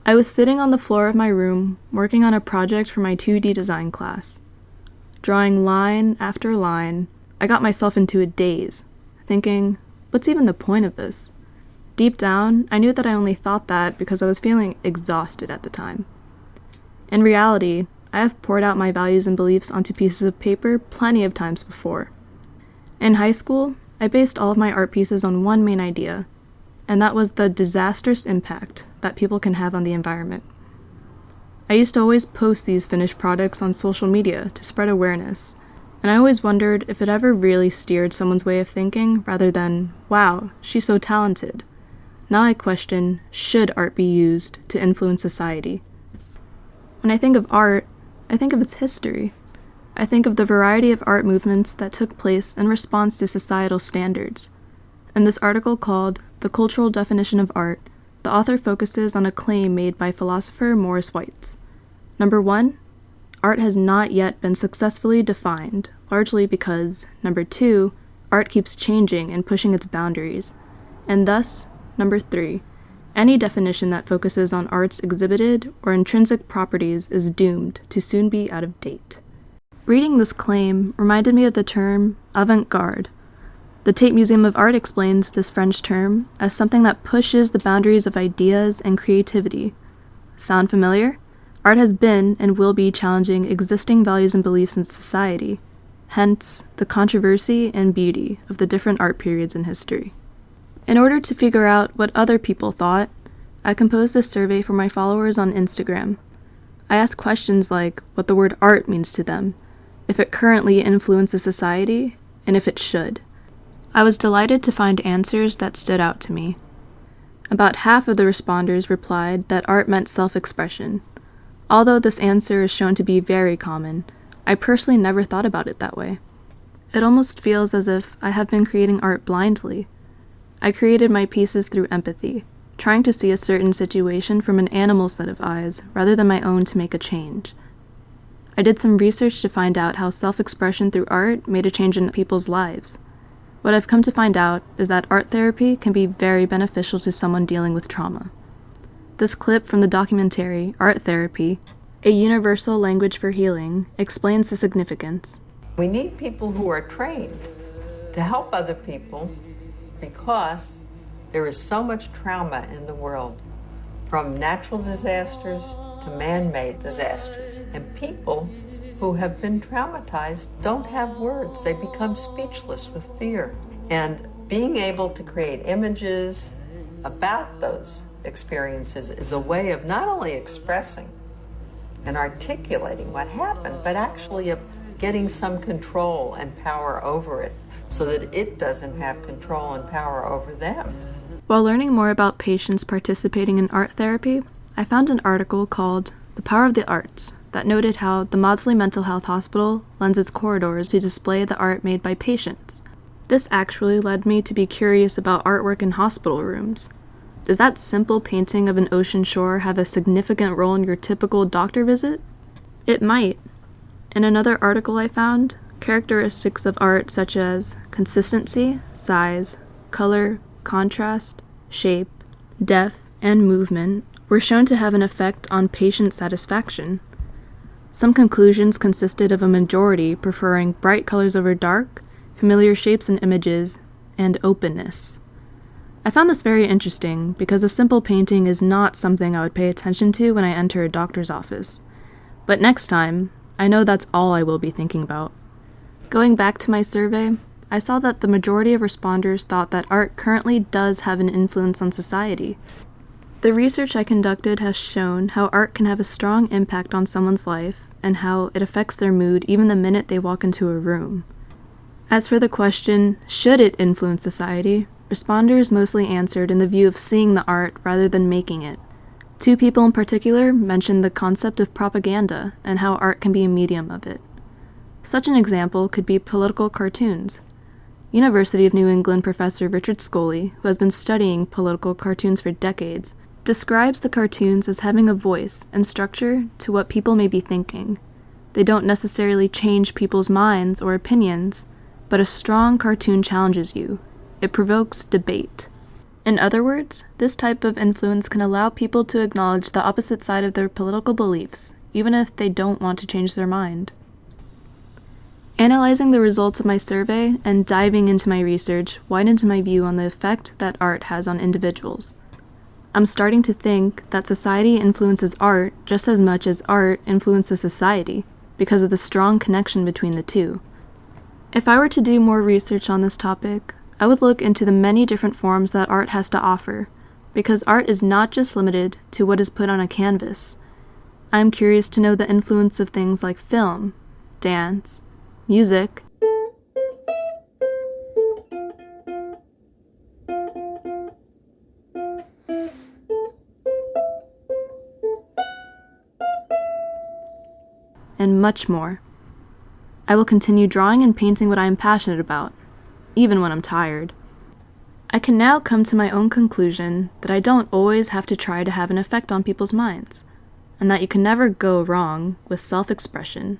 I was sitting on the floor of my room, working on a project for my 2D design class. Drawing line after line, I got myself into a daze, thinking, what's even the point of this? Deep down, I knew that I only thought that because I was feeling exhausted at the time. In reality, I have poured out my values and beliefs onto pieces of paper plenty of times before. In high school, I based all of my art pieces on one main idea, and that was the disastrous impact that people can have on the environment. I used to always post these finished products on social media to spread awareness, and I always wondered if it ever really steered someone's way of thinking rather than, wow, she's so talented. Now I question, should art be used to influence society? When I think of art, I think of its history. I think of the variety of art movements that took place in response to societal standards. In this article called The Cultural Definition of Art, the author focuses on a claim made by philosopher Morris Weitz. Number 1, art has not yet been successfully defined, largely because, number 2, art keeps changing and pushing its boundaries. And thus, number 3, any definition that focuses on art's exhibited or intrinsic properties is doomed to soon be out of date. Reading this claim reminded me of the term avant-garde. The Tate Museum of Art explains this French term as something that pushes the boundaries of ideas and creativity. Sound familiar? Art has been and will be challenging existing values and beliefs in society, hence the controversy and beauty of the different art periods in history. In order to figure out what other people thought, I composed a survey for my followers on Instagram. I asked questions like what the word art means to them, if it currently influences society, and if it should. I was delighted to find answers that stood out to me. About half of the responders replied that art meant self-expression. Although this answer is shown to be very common, I personally never thought about it that way. It almost feels as if I have been creating art blindly. I created my pieces through empathy, trying to see a certain situation from an animal set of eyes rather than my own to make a change. I did some research to find out how self-expression through art made a change in people's lives. What I've come to find out is that art therapy can be very beneficial to someone dealing with trauma. This clip from the documentary Art Therapy, A Universal Language for Healing, explains the significance. We need people who are trained to help other people because there is so much trauma in the world, from natural disasters to man-made disasters. And people who have been traumatized don't have words. They become speechless with fear. And being able to create images about those experiences is a way of not only expressing and articulating what happened, but actually of getting some control and power over it so that it doesn't have control and power over them. While learning more about patients participating in art therapy, I found an article called The Power of the Arts that noted how the Maudsley Mental Health Hospital lends its corridors to display the art made by patients. This actually led me to be curious about artwork in hospital rooms. Does that simple painting of an ocean shore have a significant role in your typical doctor visit? It might. In another article I found, characteristics of art such as consistency, size, color, contrast, shape, depth, and movement were shown to have an effect on patient satisfaction. Some conclusions consisted of a majority preferring bright colors over dark, familiar shapes and images, and openness. I found this very interesting because a simple painting is not something I would pay attention to when I enter a doctor's office. But next time, I know that's all I will be thinking about. Going back to my survey, I saw that the majority of responders thought that art currently does have an influence on society. The research I conducted has shown how art can have a strong impact on someone's life and how it affects their mood even the minute they walk into a room. As for the question, should it influence society, responders mostly answered in the view of seeing the art rather than making it. 2 people in particular mentioned the concept of propaganda and how art can be a medium of it. Such an example could be political cartoons. University of New England professor Richard Scoley, who has been studying political cartoons for decades, describes the cartoons as having a voice and structure to what people may be thinking. They don't necessarily change people's minds or opinions, but a strong cartoon challenges you. It provokes debate. In other words, this type of influence can allow people to acknowledge the opposite side of their political beliefs, even if they don't want to change their mind. Analyzing the results of my survey and diving into my research widened my view on the effect that art has on individuals. I'm starting to think that society influences art just as much as art influences society, because of the strong connection between the two. If I were to do more research on this topic, I would look into the many different forms that art has to offer, because art is not just limited to what is put on a canvas. I am curious to know the influence of things like film, dance, music, and much more. I will continue drawing and painting what I am passionate about, even when I'm tired. I can now come to my own conclusion that I don't always have to try to have an effect on people's minds, and that you can never go wrong with self-expression.